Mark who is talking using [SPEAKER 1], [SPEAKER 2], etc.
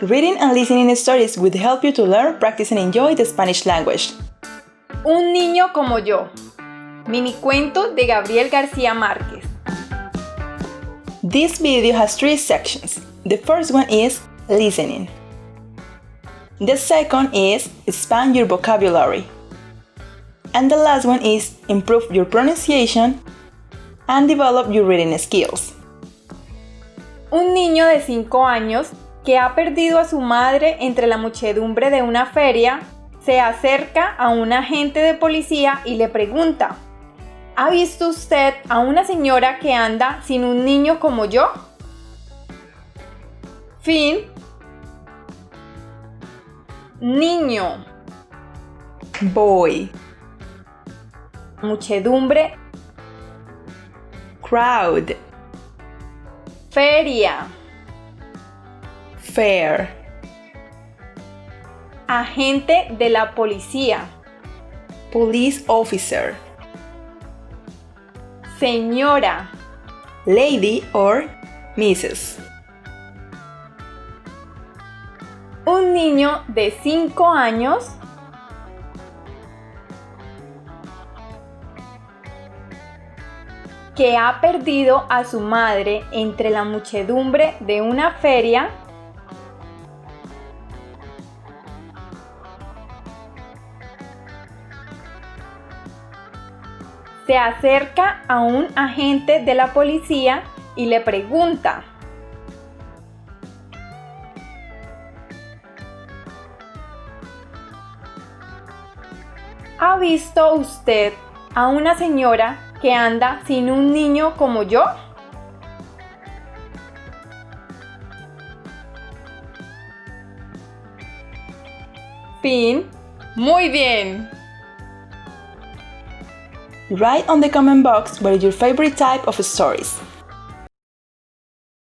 [SPEAKER 1] Reading and listening stories will help you to learn, practice and enjoy the Spanish language.
[SPEAKER 2] Un niño como yo. Minicuento de Gabriel García Márquez.
[SPEAKER 1] This video has 3 sections. The first one is listening. The second is expand your vocabulary. And the last one is improve your pronunciation and develop your reading skills.
[SPEAKER 2] Un niño de 5 años que ha perdido a su madre entre la muchedumbre de una feria se acerca a un agente de policía y le pregunta: ¿ha visto usted a una señora que anda sin un niño como yo? Fin. Niño.
[SPEAKER 1] Boy.
[SPEAKER 2] Muchedumbre.
[SPEAKER 1] Crowd.
[SPEAKER 2] Feria.
[SPEAKER 1] Fair.
[SPEAKER 2] Agente de la policía.
[SPEAKER 1] Police officer.
[SPEAKER 2] Señora.
[SPEAKER 1] Lady or Mrs.
[SPEAKER 2] Un niño de 5 años que ha perdido a su madre entre la muchedumbre de una feria se acerca a un agente de la policía y le pregunta: ¿ha visto usted a una señora que anda sin un niño como yo? Fin. Muy bien.
[SPEAKER 1] Write on the comment box what is your favorite type of stories.